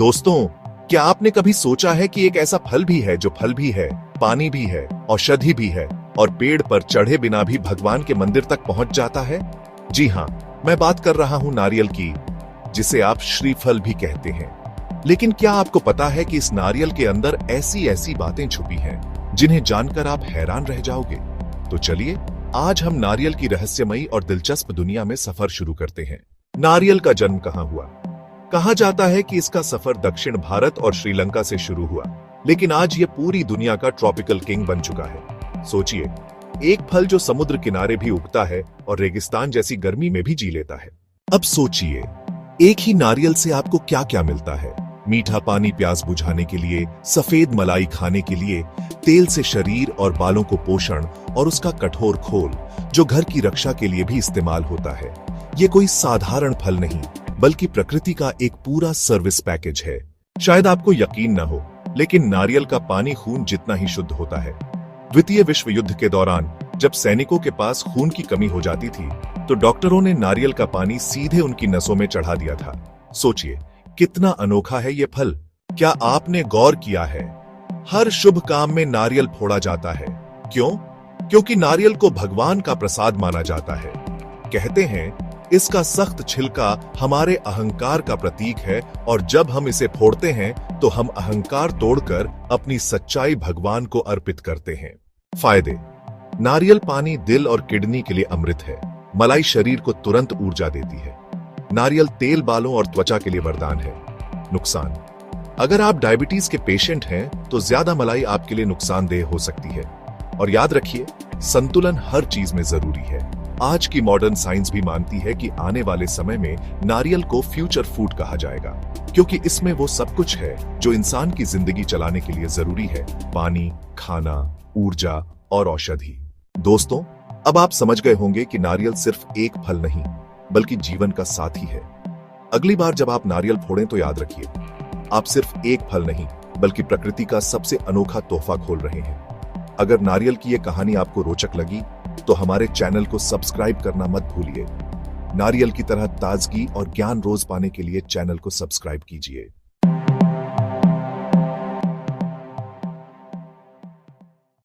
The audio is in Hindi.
दोस्तों, क्या आपने कभी सोचा है कि एक ऐसा फल भी है जो फल भी है, पानी भी है, औषधि भी है और पेड़ पर चढ़े बिना भी भगवान के मंदिर तक पहुंच जाता है? जी हाँ, मैं बात कर रहा हूं नारियल की, जिसे आप श्रीफल भी कहते हैं। लेकिन क्या आपको पता है कि इस नारियल के अंदर ऐसी ऐसी बातें छुपी हैं जिन्हें जानकर आप हैरान रह जाओगे? तो चलिए आज हम नारियल की रहस्यमयी और दिलचस्प दुनिया में सफर शुरू करते हैं। नारियल का जन्म कहां हुआ? कहा जाता है कि इसका सफर दक्षिण भारत और श्रीलंका से शुरू हुआ, लेकिन आज यह पूरी दुनिया का ट्रॉपिकल किंग बन चुका है। सोचिए, एक फल जो समुद्र किनारे भी उगता है और रेगिस्तान जैसी गर्मी में भी जी लेता है। अब सोचिए, एक ही नारियल से आपको क्या क्या मिलता है। मीठा पानी प्यास बुझाने के लिए, सफेद मलाई खाने के लिए, तेल से शरीर और बालों को पोषण और उसका कठोर खोल जो घर की रक्षा के लिए भी इस्तेमाल होता है। ये कोई साधारण फल नहीं, बल्कि प्रकृति का एक पूरा सर्विस पैकेज है। शायद आपको यकीन न हो, लेकिन नारियल का पानी खून जितना ही शुद्ध होता है। द्वितीय विश्व युद्ध के दौरान जब सैनिकों के पास खून की कमी हो जाती थी, तो डॉक्टरों ने नारियल का पानी सीधे उनकी नसों में चढ़ा दिया था। सोचिए, कितना अनोखा है ये फल। क्या आपने गौर किया है, हर शुभ काम में नारियल फोड़ा जाता है? क्यों? क्योंकि नारियल को भगवान का प्रसाद माना जाता है। कहते हैं इसका सख्त छिलका हमारे अहंकार का प्रतीक है और जब हम इसे फोड़ते हैं तो हम अहंकार तोड़कर अपनी सच्चाई भगवान को अर्पित करते हैं। फायदे: नारियल पानी दिल और किडनी के लिए अमृत है। मलाई शरीर को तुरंत ऊर्जा देती है। नारियल तेल बालों और त्वचा के लिए वरदान है। नुकसान: अगर आप डायबिटीज के पेशेंट हैं तो ज्यादा मलाई आपके लिए नुकसानदेह हो सकती है। और याद रखिए, संतुलन हर चीज में जरूरी है। आज की मॉडर्न साइंस भी मानती है कि आने वाले समय में नारियल को फ्यूचर फूड कहा जाएगा, क्योंकि इसमें वो सब कुछ है जो इंसान की जिंदगी चलाने के लिए जरूरी है: पानी, खाना, ऊर्जा और औषधि। दोस्तों, अब आप समझ गए होंगे कि नारियल सिर्फ एक फल नहीं, बल्कि जीवन का साथी है। अगली बार जब आप नारियल फोड़ें तो याद रखिए, आप सिर्फ एक फल नहीं, बल्कि प्रकृति का सबसे अनोखा तोहफा खोल रहे हैं। अगर नारियल की यह कहानी आपको रोचक लगी तो हमारे चैनल को सब्सक्राइब करना मत भूलिए। नारियल की तरह ताजगी और ज्ञान रोज पाने के लिए चैनल को सब्सक्राइब कीजिए।